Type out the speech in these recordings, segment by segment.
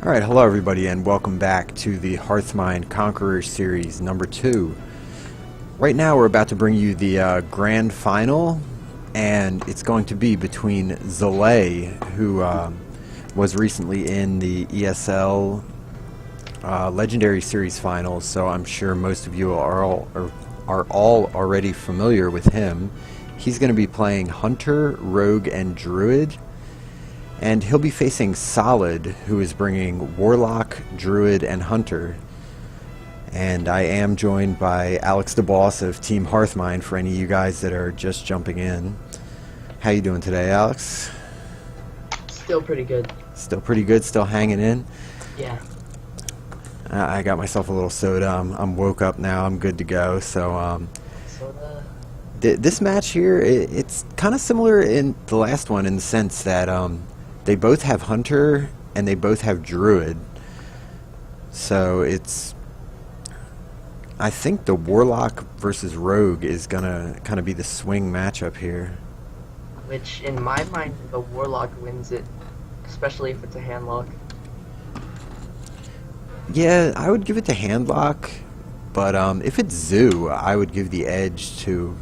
Alright, hello everybody and welcome back to the Hearthmind Conqueror series number 2. Right now we're about to bring you the grand final, and it's going to be between Zalae, who was recently in the ESL Legendary Series finals, so I'm sure most of you are all already familiar with him. He's going to be playing Hunter, Rogue, and Druid. And he'll be facing Solid, who is bringing Warlock, Druid, and Hunter. And I am joined by Alex the Boss of Team Hearthmind for any of you guys that are just jumping in. How you doing today, Alex? Still pretty good. Still pretty good, still hanging in? Yeah. I got myself a little soda. I'm woke up now, I'm good to go. So Soda. This match here, it's kind of similar in the last one in the sense that they both have Hunter and they both have Druid. So I think the Warlock versus Rogue is gonna kind of be the swing matchup here. Which, in my mind, the Warlock wins it, especially if it's a handlock. Yeah, I would give it to Handlock, but if it's Zoo, I would give the edge to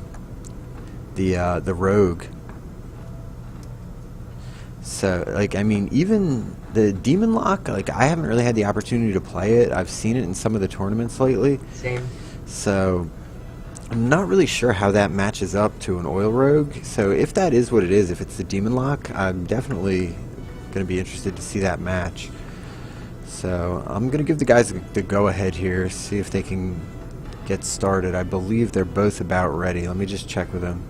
the Rogue. So, like, I mean, even the Demon Lock, like, I haven't really had the opportunity to play it. I've seen it in some of the tournaments lately. Same. So, I'm not really sure how that matches up to an Oil Rogue. So, if that is what it is, if it's the Demon Lock, I'm definitely going to be interested to see that match. So, I'm going to give the guys the go-ahead here, see if they can get started. I believe they're both about ready. Let me just check with them.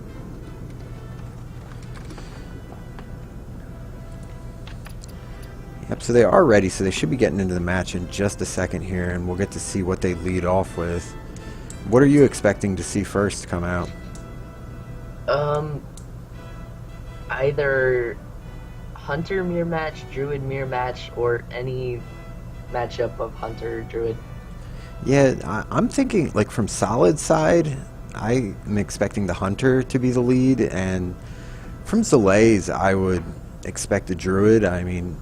Yep, so they are ready, so they should be getting into the match in just a second here, and we'll get to see what they lead off with. What are you expecting to see first come out? Either Hunter mirror match, Druid mirror match, or any matchup of Hunter or Druid. Yeah, I'm thinking, like, from Solid side, I am expecting the Hunter to be the lead, and from Zalae's, I would expect the Druid. I mean,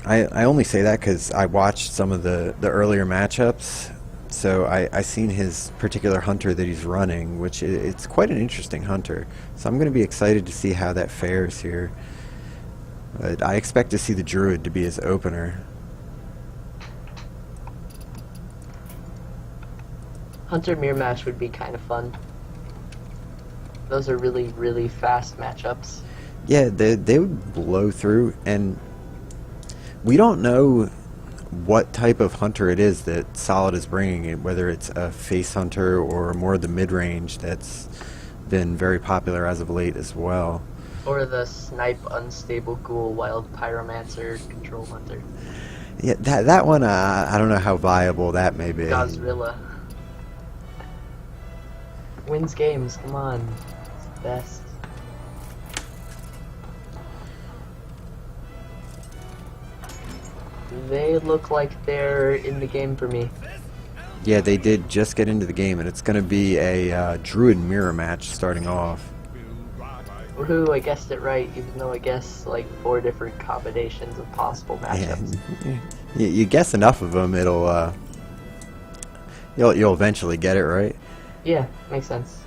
I only say that because I watched some of the earlier matchups, so I seen his particular Hunter that he's running, which it's quite an interesting Hunter. So I'm going to be excited to see how that fares here. But I expect to see the Druid to be his opener. Hunter mirror match would be kind of fun. Those are really, really fast matchups. Yeah, they would blow through, and we don't know what type of Hunter it is that Solid is bringing, whether it's a face Hunter or more of the mid-range that's been very popular as of late as well. Or the Snipe Unstable Ghoul Wild Pyromancer Control Hunter. Yeah, that one, I don't know how viable that may be. Godzilla. Wins games, come on. It's the best. They look like they're in the game for me. Yeah, they did just get into the game, and it's going to be a Druid mirror match starting off. Woohoo, I guessed it right, even though I guessed like 4 different combinations of possible matchups. Yeah, you guess enough of them, it'll you'll eventually get it right. Yeah, makes sense.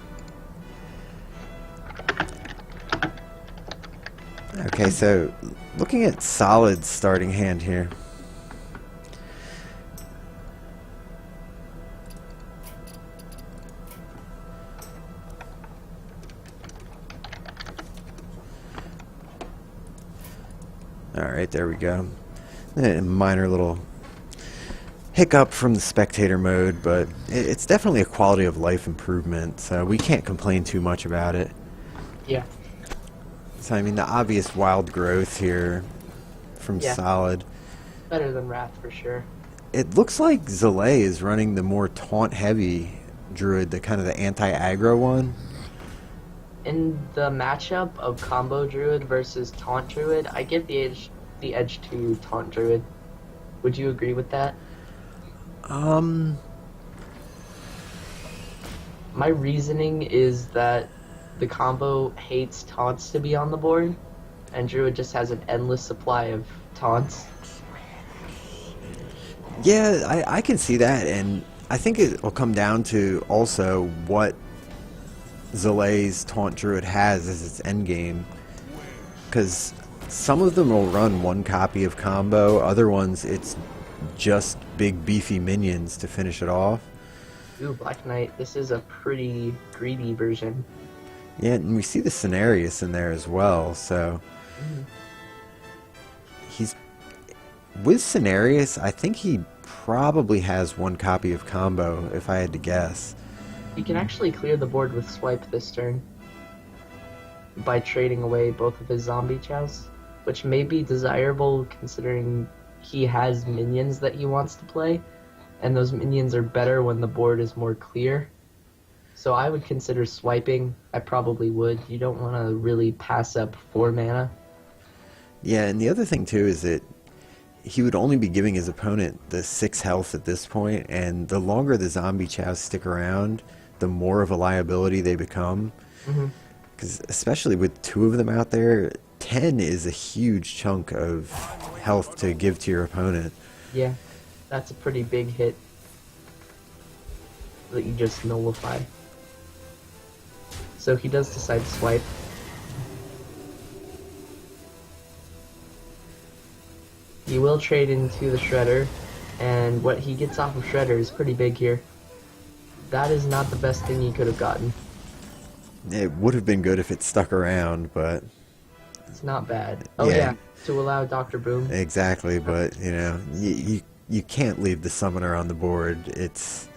Okay, so looking at Solid's starting hand here. Alright, there we go. A minor little hiccup from the spectator mode, but it's definitely a quality of life improvement, so we can't complain too much about it. Yeah. So, I mean, the obvious wild growth here from Solid. Better than Wrath for sure. It looks like Zalae is running the more taunt-heavy Druid, the kind of the anti-aggro one. In the matchup of Combo Druid versus Taunt Druid, I give the edge to Taunt Druid. Would you agree with that? My reasoning is that the combo hates taunts to be on the board, and Druid just has an endless supply of taunts. Yeah, I can see that, and I think it will come down to also what Zalae's Taunt Druid has as its endgame. Because some of them will run one copy of combo, other ones it's just big beefy minions to finish it off. Ooh, Black Knight, this is a pretty greedy version. Yeah, and we see the Cenarius in there as well, so Mhm. he's with Cenarius, I think he probably has one copy of combo, if I had to guess. He can actually clear the board with Swipe this turn by trading away both of his zombie chows, which may be desirable considering he has minions that he wants to play, and those minions are better when the board is more clear. So I would consider swiping. I probably would. You don't want to really pass up 4 mana. Yeah, and the other thing too is that he would only be giving his opponent the 6 health at this point, and the longer the zombie chows stick around, the more of a liability they become. Hmm. Because especially with 2 of them out there, 10 is a huge chunk of health to give to your opponent. Yeah, that's a pretty big hit that you just nullify. So he does decide to swipe. He will trade into the Shredder, and what he gets off of Shredder is pretty big here. That is not the best thing he could have gotten. It would have been good if it stuck around, but It's not bad. Oh Yeah. yeah, to allow Dr. Boom. exactly. But you know, you can't leave the summoner on the board. It's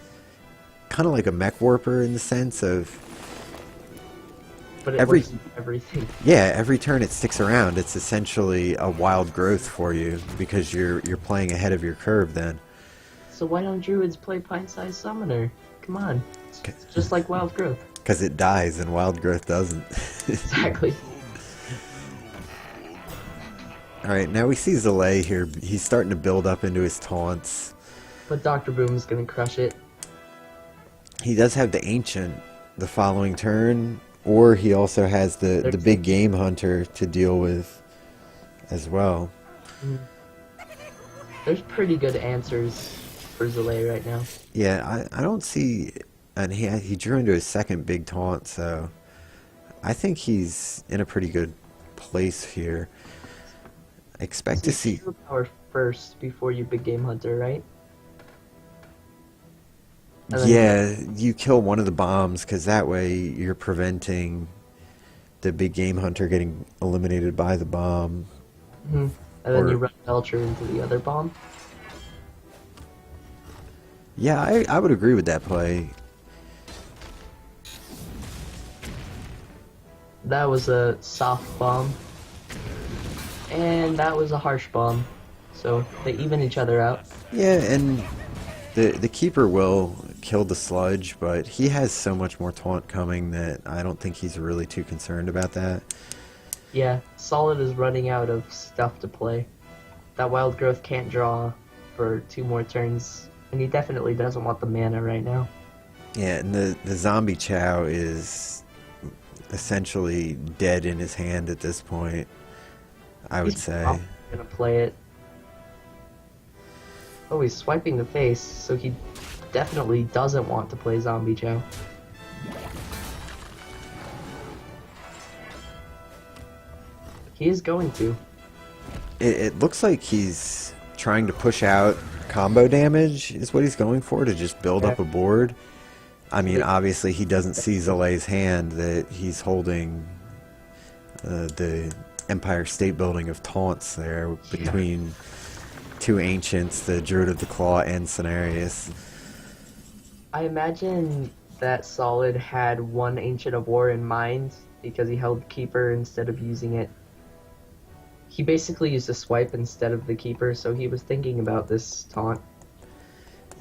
kind of like a mech warper in the sense of But it every- works with everything. yeah, every turn it sticks around. It's essentially a wild growth for you because you're playing ahead of your curve then. So why don't Druids play Pint-Sized Summoner? Come on. It's just like Wild Growth. Because it dies and wild growth doesn't. Exactly. All right, now we see Zalae here. He's starting to build up into his taunts. But Dr. Boom's gonna crush it. He does have the Ancient the following turn, or he also has the big game hunter to deal with as well. There's pretty good answers for Zalae right now. Yeah, I don't see, and he drew into his second big taunt, so I think he's in a pretty good place here. I expect to see. Hero power first before you big game hunter, right? And then- Yeah, you kill one of the bombs because that way you're preventing the big game hunter getting eliminated by the bomb. Mhm. And then Or- you run Belcher into the other bomb. Yeah, I would agree with that play. That was a soft bomb. And that was a harsh bomb. So they even each other out. Yeah, and the keeper will kill the sludge, but he has so much more taunt coming that I don't think he's really too concerned about that. Yeah, Solid is running out of stuff to play. That Wild Growth can't draw for 2 more turns, and he definitely doesn't want the mana right now. Yeah, and the zombie chow is essentially dead in his hand at this point, I would He's say. probably gonna play it. Oh, he's swiping the face, so he definitely doesn't want to play Zombie Chow. He is going to. It looks like he's trying to push out combo damage is what he's going for, to just build up a board. I mean, obviously he doesn't see Zalae's hand that he's holding the Empire State Building of taunts there between 2 ancients, the Druid of the Claw and Cenarius. I imagine that Solid had one Ancient of War in mind because he held Keeper instead of using it. He basically used a swipe instead of the Keeper, so he was thinking about this taunt.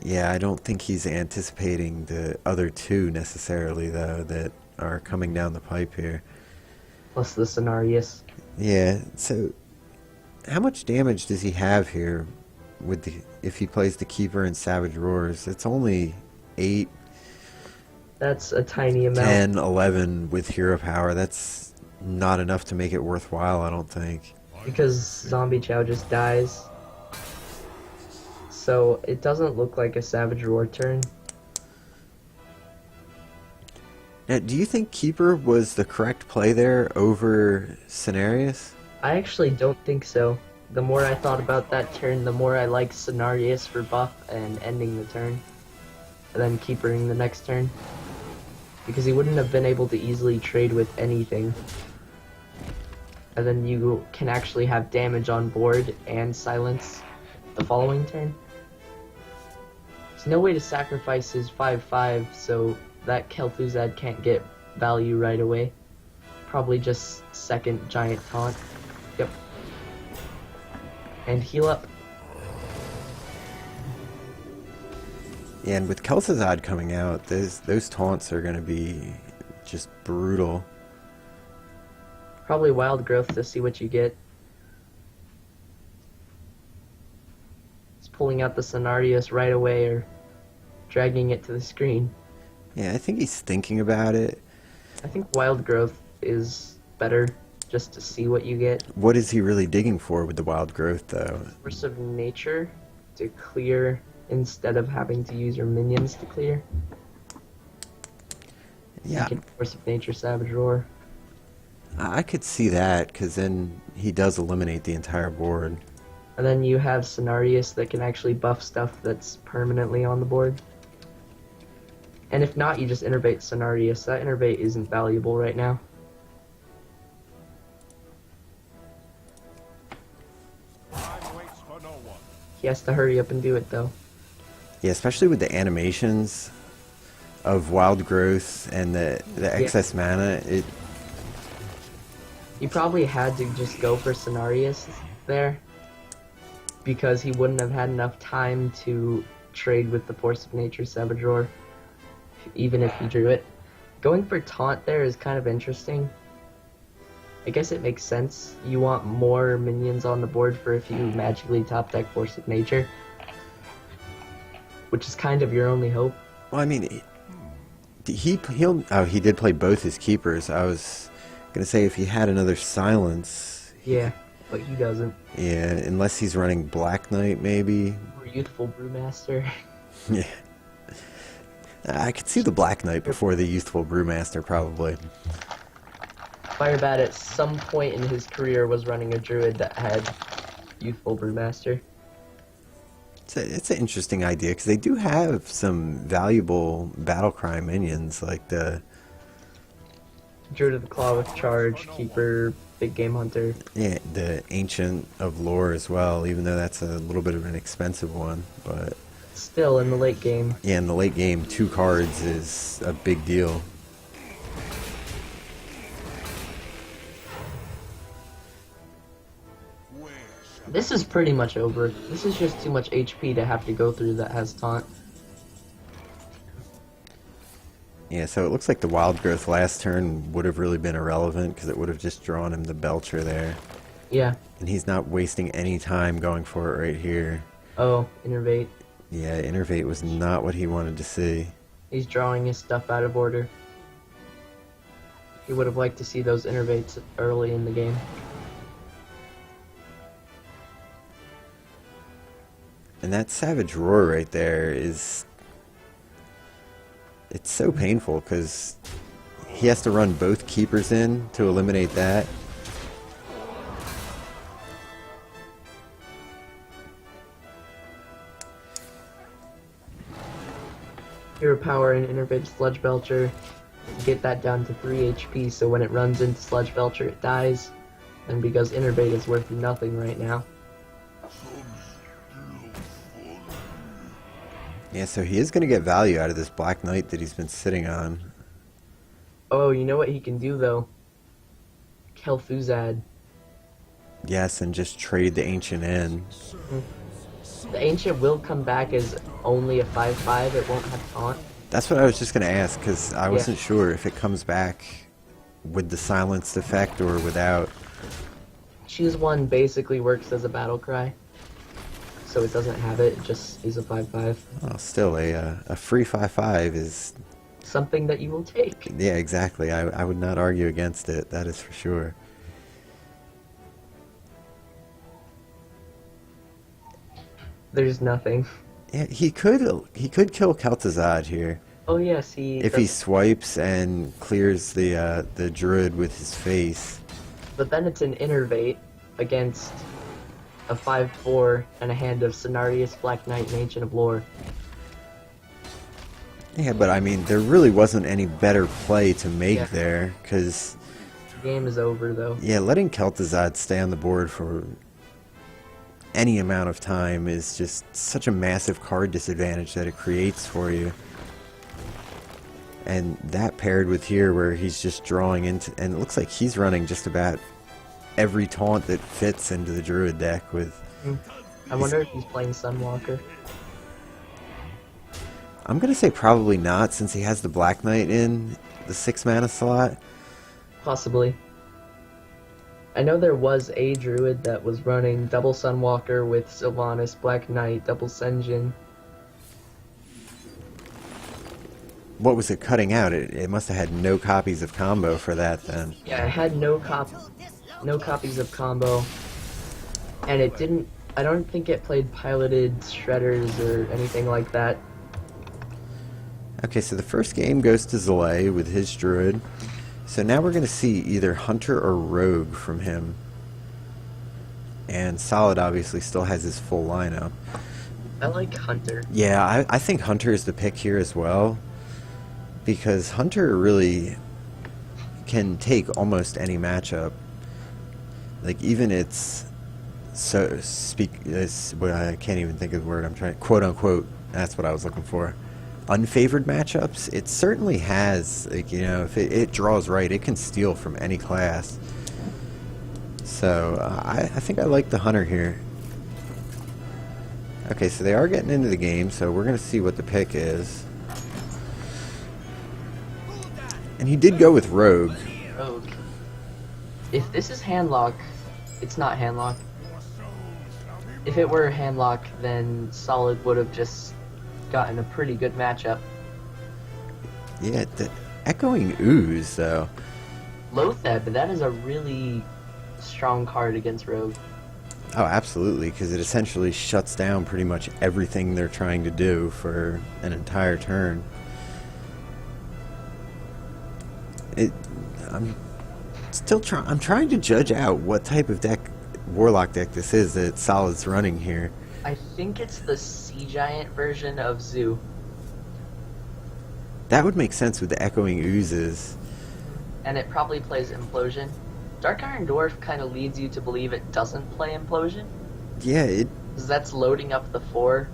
Yeah, I don't think he's anticipating the other 2 necessarily, though, that are coming down the pipe here. Plus the Cenarius. Yeah, so how much damage does he have here with if he plays the Keeper and Savage Roars? It's only 8, That's a tiny amount. 10, 11 with hero power. That's not enough to make it worthwhile, I don't think. because Zombie Chow just dies. So it doesn't look like a Savage Roar turn. Now, do you think Keeper was the correct play there over Cenarius? I actually don't think so. The more I thought about that turn, the more I like Cenarius for buff and ending the turn. And then Keepering the next turn. Because he wouldn't have been able to easily trade with anything. And then you can actually have damage on board and silence the following turn. There's no way to sacrifice his 5/5, so that Kel'Thuzad can't get value right away. Probably just second giant taunt. Yep. And heal up. Yeah, and with Kel'Thuzad coming out, those taunts are going to be just brutal. Probably Wild Growth to see what you get. It's pulling out the Cenarius right away or dragging it to the screen. Yeah, I think he's thinking about it. I think Wild Growth is better just to see what you get. What is he really digging for with the Wild Growth, though? Force of Nature to clear instead of having to use your minions to clear. Yeah, You can Force of Nature Savage Roar. I could see that, because then he does eliminate the entire board. And then you have Cenarius that can actually buff stuff that's permanently on the board. And if not, you just innervate Cenarius. That innervate isn't valuable right now. He has to hurry up and do it, though. Yeah, especially with the animations of Wild Growth and the excess mana. He probably had to just go for Cenarius there, because he wouldn't have had enough time to trade with the Force of Nature Savage Roar, even if he drew it. Going for Taunt there is kind of interesting. I guess it makes sense. You want more minions on the board for if you magically top deck Force of Nature, which is kind of your only hope. Well, I mean, he did play both his keepers. I was gonna say if he had another silence. Yeah, but he doesn't. Yeah, unless he's running Black Knight, maybe. Or Youthful Brewmaster. Yeah. I could see the Black Knight before the Youthful Brewmaster, probably. Firebat at some point in his career was running a druid that had Youthful Brewmaster. It's an interesting idea, because they do have some valuable Battlecry minions, like the... Druid of the Claw with Charge, Keeper, Big Game Hunter. Yeah, the Ancient of Lore as well, even though that's a little bit of an expensive one, but... Still, in the late game. Yeah, in the late game, 2 cards is a big deal. This is pretty much over. This is just too much HP to have to go through that has Taunt. Yeah, so it looks like the Wild Growth last turn would have really been irrelevant, because it would have just drawn him the Belcher there. Yeah. And he's not wasting any time going for it right here. Oh, Innervate. Yeah, Innervate was not what he wanted to see. He's drawing his stuff out of order. He would have liked to see those Innervates early in the game. And that Savage Roar right there is... It's so painful, because he has to run both Keepers in to eliminate that. Hero Power and Innervate Sludge Belcher. Get that down to 3 HP, so when it runs into Sludge Belcher it dies. And because Innervate is worth nothing right now. Yeah, so he is going to get value out of this Black Knight that he's been sitting on. Oh, you know what he can do though? Kel'Thuzad. Yes, and just trade the Ancient in. The Ancient will come back as only a 5/5, it won't have Taunt. That's what I was just going to ask, because I wasn't sure if it comes back with the silenced effect or without. Choose One basically works as a battle cry. So it doesn't have it, it just is a 5/5. Well, still, a free 5/5 is... Something that you will take. Yeah, exactly. I would not argue against it, that is for sure. There's nothing. Yeah, he could kill Kel'Thuzad here Oh yes, he if he does. swipes and clears the druid with his face. But then it's an innervate against a 5/4 and a hand of Cenarius, Black Knight, and Ancient of Lore. Yeah, but I mean, there really wasn't any better play to make Yeah. there, because The game is over though. yeah, letting Kel'Thuzad stay on the board for any amount of time is just such a massive card disadvantage that it creates for you. And that paired with here where he's just drawing into, and it looks like he's running just about every taunt that fits into the druid deck with. I wonder if he's playing Sunwalker. I'm gonna say probably not, since he has the Black Knight in the 6 mana slot. Possibly. I know there was a druid that was running double Sunwalker with Sylvanas, Black Knight, double Senjin. What was it cutting out? It must have had no copies of combo for that then. Yeah, it had no copies of combo, and it didn't. I don't think it played piloted shredders or anything like that. Okay, so the first game goes to Zalae with his druid. So now we're going to see either Hunter or Rogue from him. And Solid obviously still has his full lineup. I like Hunter. Yeah, I think Hunter is the pick here as well. Because Hunter really can take almost any matchup. Like, even its... well, I can't even think of the word I'm trying... Quote unquote, that's what I was looking for. Unfavored matchups, it certainly has, like, you know, if it draws right, it can steal from any class. So I think I like the Hunter here. Okay, so they are getting into the game, so we're going to see what the pick is. And he did go with Rogue. Rogue. If this is handlock, it's not handlock. If it were handlock, then Solid would have just gotten a pretty good matchup. Yeah, the Echoing Ooze, though. Lotheb, that is a really strong card against Rogue. Oh, absolutely, because it essentially shuts down pretty much everything they're trying to do for an entire turn. I'm trying to judge out what type of Warlock deck this is that Solid's running here. I think it's the Sea Giant version of Zoo. That would make sense with the Echoing Oozes. And it probably plays Implosion. Dark Iron Dwarf kind of leads you to believe it doesn't play Implosion. Yeah, Because that's loading up the 4,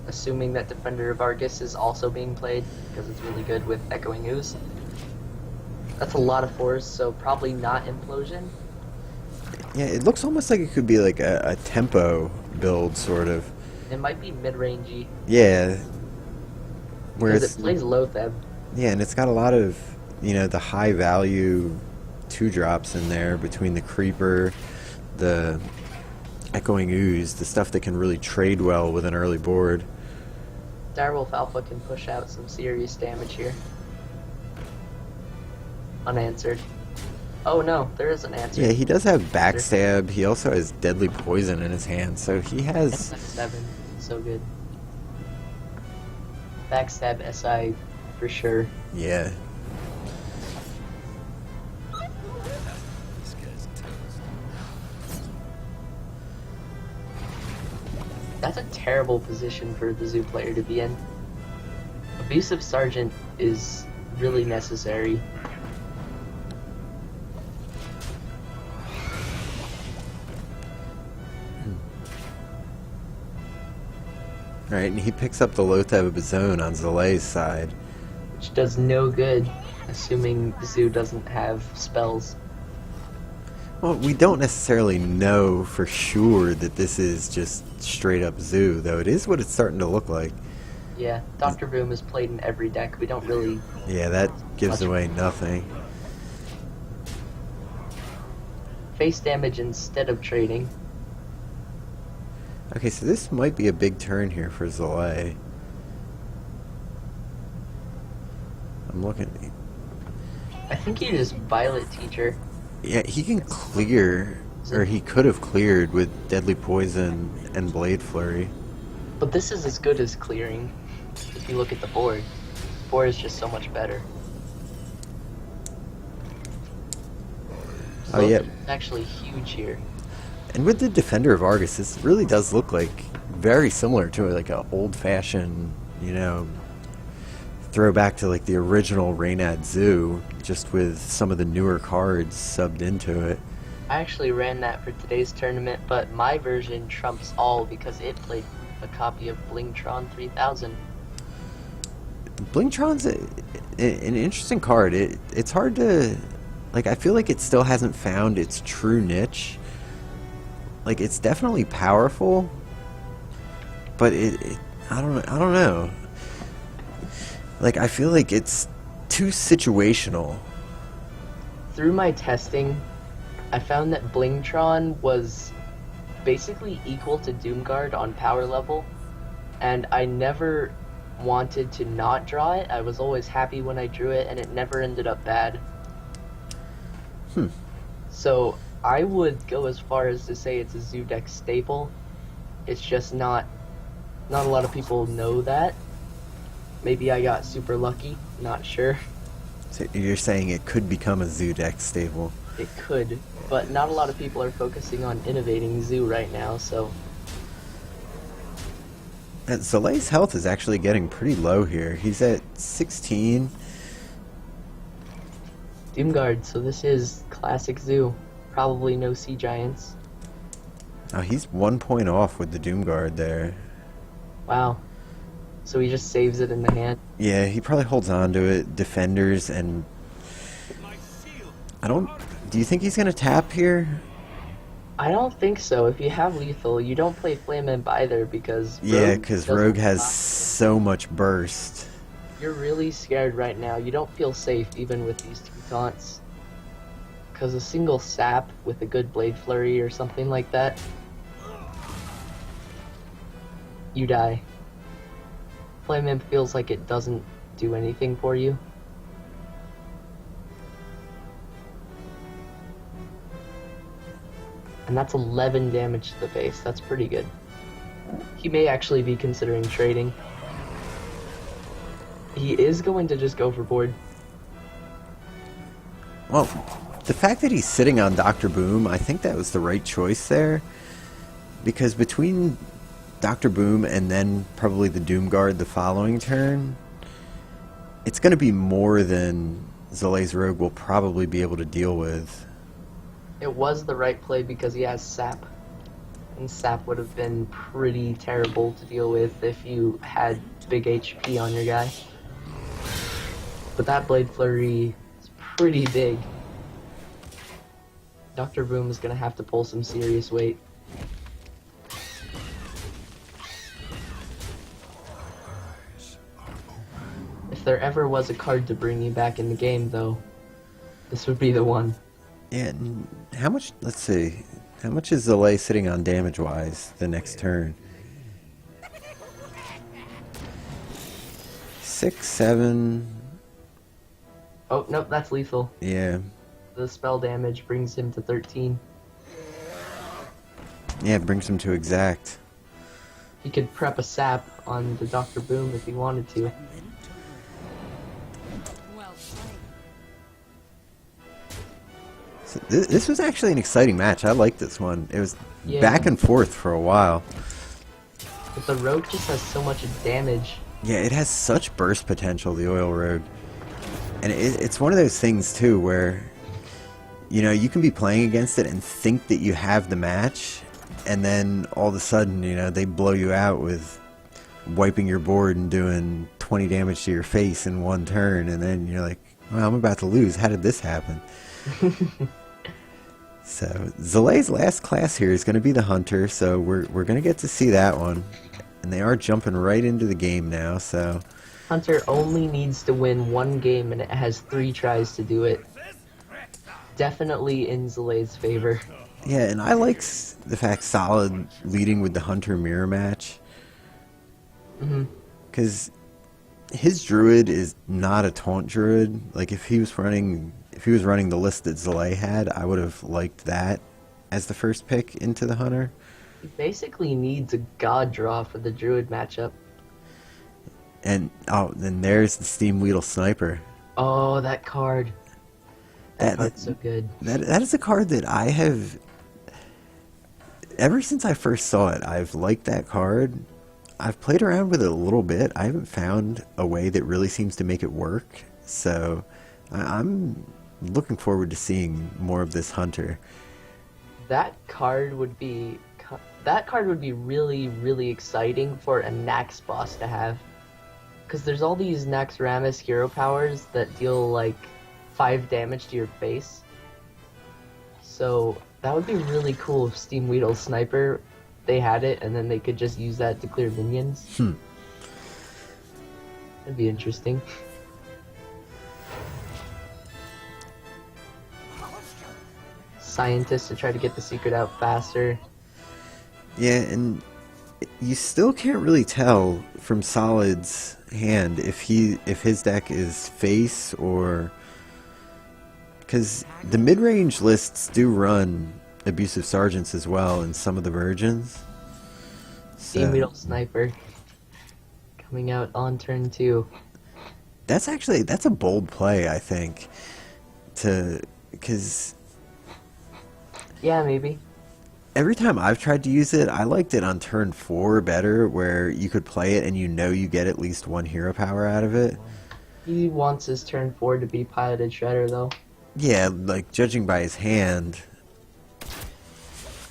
assuming that Defender of Argus is also being played, because it's really good with Echoing Ooze. That's a lot of 4s, so probably not Implosion. Yeah, it looks almost like it could be like a tempo build, sort of. It might be mid-rangey. Yeah. Because it plays Lotheb. Yeah, and it's got a lot of, you know, the high value 2-drops in there between the Creeper, the Echoing Ooze, the stuff that can really trade well with an early board. Direwolf Alpha can push out some serious damage here. Unanswered. Oh no, there is an answer. Yeah, he does have Backstab. He also has Deadly Poison in his hand, so he has... 7, so good. Backstab SI for sure. Yeah. That's a terrible position for the Zoo player to be in. Abusive Sergeant is really necessary. Alright, and he picks up the Lotheb of his own on Zalae's side. Which does no good, assuming the Zoo doesn't have spells. Well, we don't necessarily know for sure that this is just straight up Zoo, though it is what it's starting to look like. Yeah, Dr. Boom is played in every deck. We don't really... Yeah, that gives away nothing. Face damage instead of trading. Okay, so this might be a big turn here for Zalae. I'm looking... I think he just Violet Teacher. Yeah, he can clear, or he could have cleared with Deadly Poison and Blade Flurry. But this is as good as clearing. If you look at the board, the board is just so much better. Oh yeah, It's actually huge here. and with the Defender of Argus, this really does look like very similar to like a old-fashioned, you know, throwback to like the original Reynad Zoo, just with some of the newer cards subbed into it. I actually ran that for today's tournament, but my version trumps all because it played a copy of Blingtron 3000. Blingtron's an interesting card. It's hard to, like, I feel like it still hasn't found its true niche. Like, it's definitely powerful, but I don't know. Like, I feel like it's too situational. Through my testing, I found that Blingtron was basically equal to Doomguard on power level, and I never wanted to not draw it. I was always happy when I drew it, and it never ended up bad. So I would go as far as to say it's a Zoo deck staple. It's just not a lot of people know that. Maybe I got super lucky, not sure. So you're saying it could become a Zoo deck staple? It could, but not a lot of people are focusing on innovating Zoo right now, so... And Zalae's health is actually getting pretty low here. He's at 16. Doomguard, so this is classic Zoo. Probably no Sea Giants. Oh, he's 1 point off with the Doomguard there. Wow. So he just saves it in the hand. Yeah, he probably holds on to it. Defenders and... Do you think he's going to tap here? I don't think so. If you have lethal, you don't play Flame Imp either because... Yeah, because Rogue has so much burst. You're really scared right now. You don't feel safe even with these two taunts. Because a single sap with a good Blade Flurry or something like that, you die. Flame Imp feels like it doesn't do anything for you. And that's 11 damage to the base. That's pretty good. He may actually be considering trading. He is going to just go for board. Well, the fact that he's sitting on Dr. Boom, I think that was the right choice there. Because between Dr. Boom and then probably the Doomguard the following turn, it's going to be more than Zalae's Rogue will probably be able to deal with. It was the right play because he has Sap. And Sap would have been pretty terrible to deal with if you had big HP on your guy. But that Blade Flurry is pretty big. Dr. Boom is going to have to pull some serious weight. If there ever was a card to bring you back in the game, though, this would be the one. Yeah, and how much, let's see, how much is Zalae sitting on damage-wise the next turn? 6, 7... Oh, nope, that's lethal. Yeah. The spell damage brings him to 13. Yeah, it brings him to exact. He could prep a sap on the Dr. Boom if he wanted to. So this was actually an exciting match. I liked this one. It was back and forth for a while. But the Rogue just has so much damage. Yeah, it has such burst potential, the Oil Rogue. And it's one of those things, too, where, you know, you can be playing against it and think that you have the match, and then all of a sudden, you know, they blow you out with wiping your board and doing 20 damage to your face in one turn, and then you're like, well, I'm about to lose. How did this happen? So, Zalae's last class here is going to be the Hunter, so we're going to get to see that one. And they are jumping right into the game now, so... Hunter only needs to win one game, and it has 3 tries to do it. Definitely in Zalae's favor. Yeah, and I like the fact Solid leading with the Hunter mirror match. Because his Druid is not a taunt Druid. Like, if he was running the list that Zalae had, I would have liked that as the first pick into the Hunter. He basically needs a god draw for the druid matchup. And oh, then there's the Steam Weedle Sniper. Oh, that card. That That that card's so good. that is a card that I have ever since I first saw it. I've liked that card. I've played around with it a little bit. I haven't found a way that really seems to make it work. So I'm looking forward to seeing more of this hunter. That card would be really, really exciting for a Nax boss to have. Because there's all these Naxxramas hero powers that deal like 5 damage to your face. So that would be really cool if Steam Weedle Sniper, they had it and then they could just use that to clear minions. That'd be interesting. Scientists to try to get the secret out faster. Yeah, and you still can't really tell from Solid's hand if his deck is face or because the mid-range lists do run abusive sergeants as well in some of the versions. Steam Weedle Sniper coming out on turn 2. That's a bold play, I think, because Yeah, maybe. every time I've tried to use it, I liked it on turn 4 better, where you could play it and you know you get at least 1 hero power out of it. He wants his turn 4 to be piloted Shredder, though. Yeah, like judging by his hand,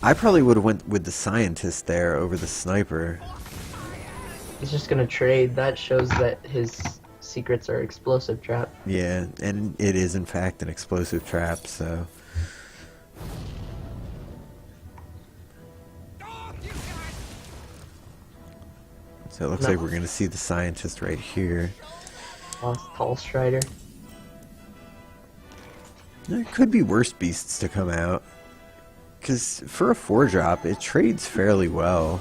I probably would have went with the scientist there over the sniper. He's just gonna trade. That shows that his secrets are explosive trap. Yeah, and it is in fact an explosive trap, so it looks like we're going to see the scientist right here. Lost Tall Strider. There could be worse beasts to come out. Because for a 4-drop, it trades fairly well.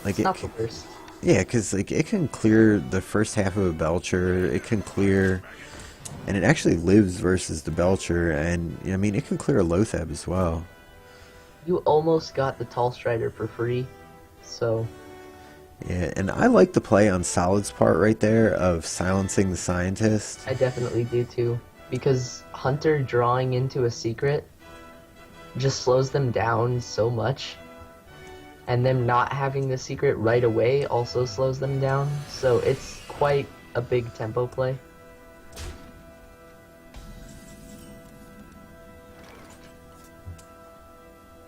Like It's not the worst. Yeah, because like it can clear the first half of a Belcher. It can clear, and it actually lives versus the Belcher, and I mean it can clear a Lotheb as well. You almost got the Tall Strider for free, so Yeah, and I like the play on Solid's part right there of silencing the scientist. I definitely do too. Because Hunter drawing into a secret just slows them down so much. And them not having the secret right away also slows them down. So it's quite a big tempo play.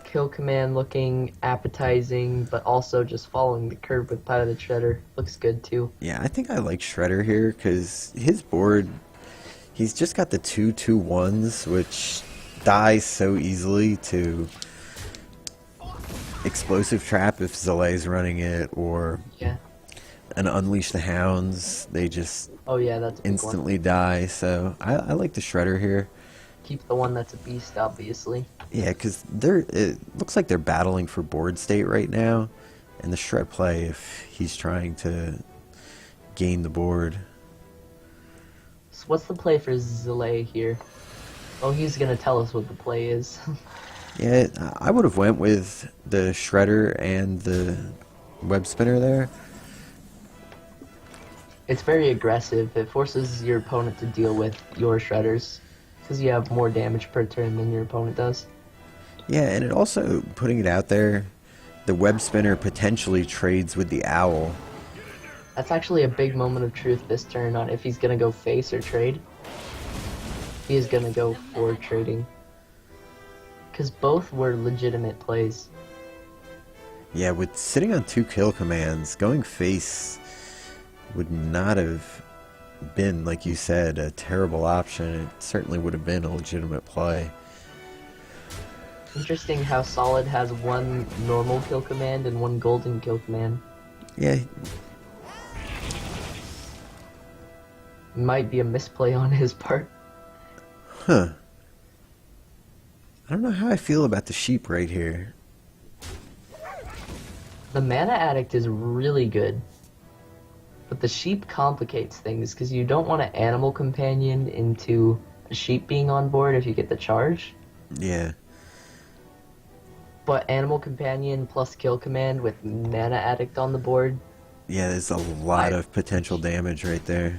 Kill command looking appetizing, but also just following the curve with Piloted Shredder. Looks good too. Yeah, I think I like Shredder here because his board, he's just got the 2/2/1s, which die so easily to Explosive Trap if Zalae's running it, or Yeah. an Unleash the Hounds. They just Oh yeah, that's a big one. instantly die, so I like the Shredder here. Keep the one that's a beast, obviously. Yeah, because it looks like they're battling for board state right now, and the Shred play if he's trying to gain the board. So what's the play for Zalae here? Oh, he's gonna tell us what the play is. Yeah, I would have went with the Shredder and the Web Spinner there. It's very aggressive. It forces your opponent to deal with your Shredders. Because you have more damage per turn than your opponent does. Yeah, and it also, putting it out there, the Web Spinner potentially trades with the Owl. That's actually a big moment of truth this turn on if he's gonna go face or trade. He is gonna go for trading. Because both were legitimate plays. Yeah, with sitting on 2 kill commands, going face would not have been, like you said, a terrible option. It certainly would have been a legitimate play. Interesting how Solid has 1 normal kill command and 1 golden kill command. Yeah, Might be a misplay on his part. huh. I don't know how I feel about the sheep right here. The Mana Addict is really good. But the sheep complicates things because you don't want to animal companion into a sheep being on board if you get the charge. Yeah. But Animal Companion plus Kill Command with Mana Addict on the board, Yeah, there's a lot I of potential damage right there.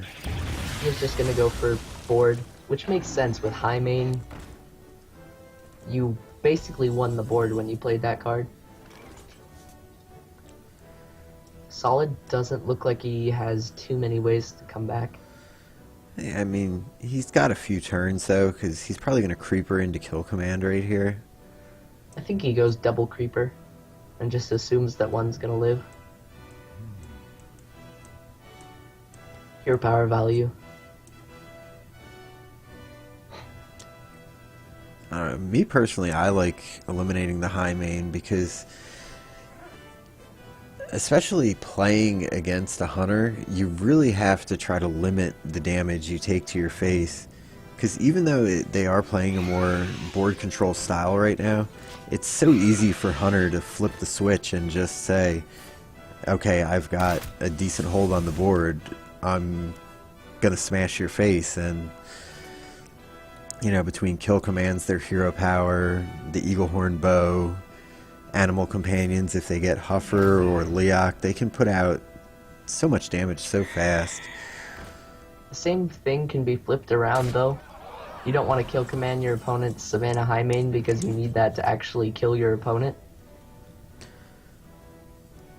he was just gonna go for board, which makes sense with high main. You basically won the board when you played that card. Solid doesn't look like he has too many ways to come back. I mean, he's got a few turns though, because he's probably going to creeper into kill command right here. I think he goes double creeper and just assumes that one's gonna live. Hero power value. Me personally, I like eliminating the high main because, especially playing against a hunter, you really have to try to limit the damage you take to your face. Because even though they are playing a more board control style right now, it's so easy for hunter to flip the switch and just say, okay, I've got a decent hold on the board, I'm gonna smash your face. And you know, between kill commands, their hero power, the eagle horn bow, animal companions, if they get Huffer or Leok, they can put out so much damage so fast. The same thing can be flipped around though. You don't want to kill command your opponent's Savannah high main because you need that to actually kill your opponent.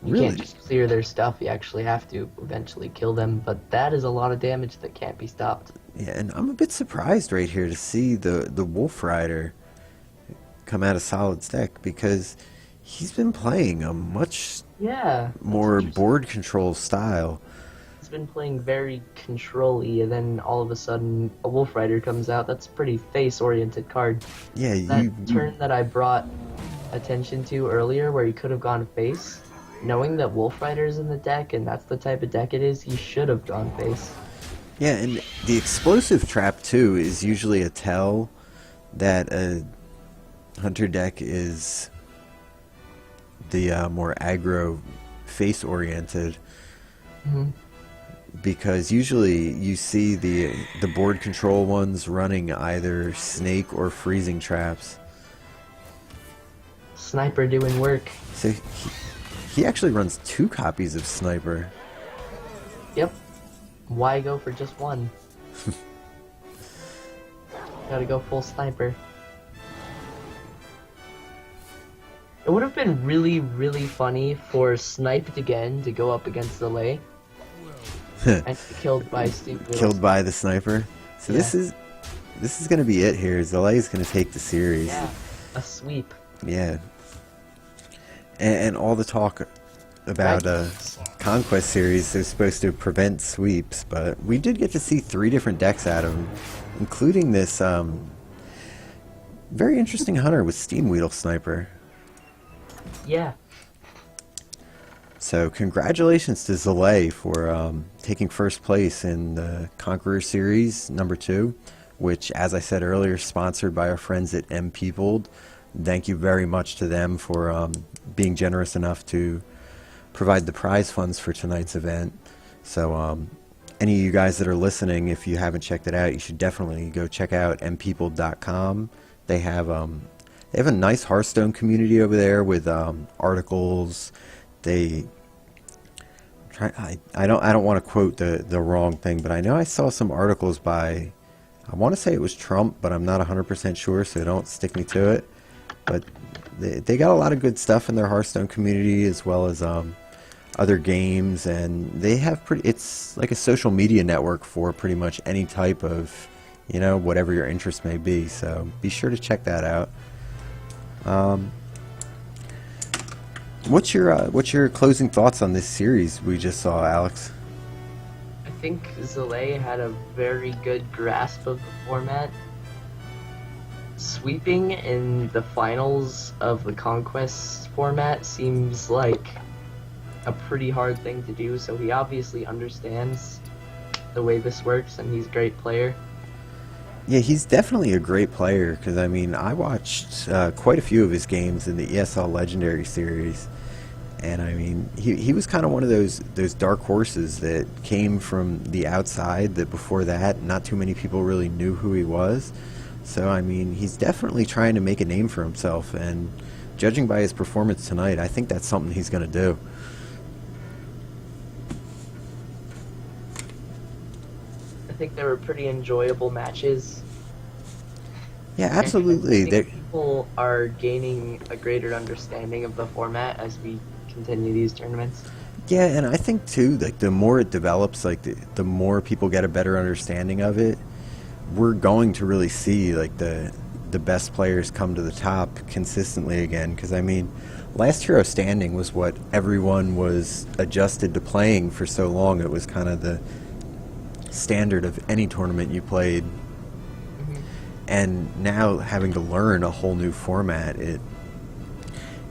You Really? can't just clear their stuff, you actually have to eventually kill them, but that is a lot of damage that can't be stopped. Yeah, and I'm a bit surprised right here to see the Wolf Rider come out of Solid's deck, because he's been playing a much Yeah. more board control style. He's been playing very control-y, and then all of a sudden a Wolf Rider comes out. That's a pretty face-oriented card. Yeah, That turn that I brought attention to earlier where he could have gone face, knowing that Wolf Rider's in the deck and that's the type of deck it is, he should have gone face. yeah, and the explosive trap too is usually a tell that a hunter deck is the more aggro face oriented, because usually you see the board control ones running either snake or freezing traps. Sniper doing work. So he actually runs 2 copies of Sniper. Yep. Why go for just one? Gotta go full sniper. It would have been really, really funny for Sniped again to go up against Zalae and be killed by Steve Whittles. Killed by the Sniper. So Yeah. this is gonna be it here. Zalae is gonna take the series. Yeah, a sweep. Yeah. And all the talk about Conquest series is supposed to prevent sweeps, but we did get to see 3 different decks out of them, including this very interesting hunter with Steam Weedle Sniper. Yeah. So congratulations to Zalae for taking first place in the Conqueror series number 2, which, as I said earlier, is sponsored by our friends at M Peopled. Thank you very much to them for being generous enough to provide the prize funds for tonight's event. So any of you guys that are listening, if you haven't checked it out, you should definitely go check out mpeople.com. They have a nice Hearthstone community over there with articles. I don't want to quote the wrong thing, but I know I saw some articles by, I want to say it was Trump, but I'm not 100% sure, so don't stick me to it. But they got a lot of good stuff in their Hearthstone community, as well as other games, and they have it's like a social media network for pretty much any type of, you know, whatever your interest may be. So be sure to check that out. What's your closing thoughts on this series we just saw, Alex? I think Zalae had a very good grasp of the format. Sweeping in the finals of the Conquest format seems like a pretty hard thing to do, so he obviously understands the way this works, and he's a great player. Yeah, he's definitely a great player, because I mean, I watched quite a few of his games in the ESL Legendary Series, and I mean, he was kind of one of those dark horses that came from the outside, that before that not too many people really knew who he was. So I mean, he's definitely trying to make a name for himself, and judging by his performance tonight, I think that's something he's going to do. I think they were pretty enjoyable matches. Yeah, absolutely. I think people are gaining a greater understanding of the format as we continue these tournaments. Yeah, and I think too, like the more it develops, like the more people get a better understanding of it, we're going to really see like the best players come to the top consistently again. Because I mean, last hero standing was what everyone was adjusted to playing for so long. It was kind of the standard of any tournament you played. And now having to learn a whole new format, it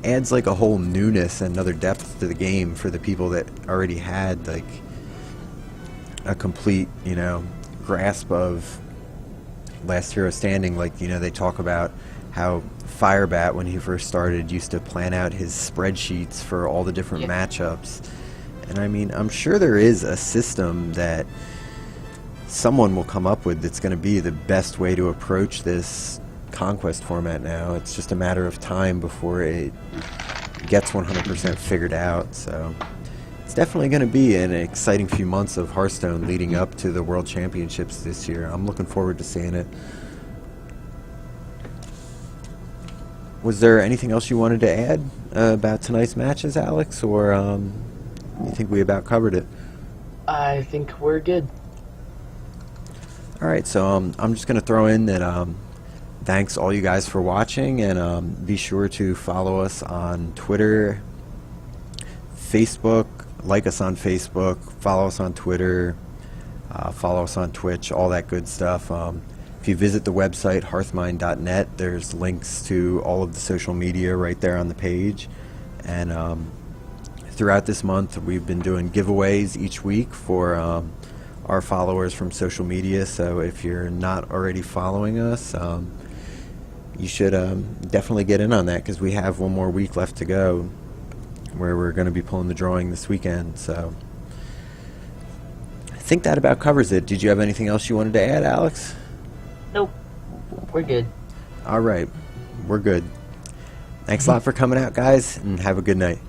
adds like a whole newness and another depth to the game for the people that already had like a complete, you know, grasp of last hero standing. Like, you know, they talk about how Firebat, when he first started, used to plan out his spreadsheets for all the different matchups. And I mean, I'm sure there is a system that someone will come up with that's going to be the best way to approach this Conquest format now. It's just a matter of time before it gets 100% figured out. So it's definitely going to be an exciting few months of Hearthstone leading up to the World Championships this year. I'm looking forward to seeing it. Was there anything else you wanted to add about tonight's matches, Alex, or you think we about covered it? I think we're good. All right, so I'm just going to throw in that thanks all you guys for watching, and be sure to follow us on Twitter, Facebook, like us on Facebook, follow us on Twitter, follow us on Twitch, all that good stuff. If you visit the website, Hearthmind.net, there's links to all of the social media right there on the page. And throughout this month, we've been doing giveaways each week for our followers from social media. So if you're not already following us, you should definitely get in on that, because we have one more week left to go where we're going to be pulling the drawing this weekend. So I think that about covers it. Did you have anything else you wanted to add, Alex? Nope. We're good. All right. We're good. Thanks a lot for coming out, guys, and have a good night.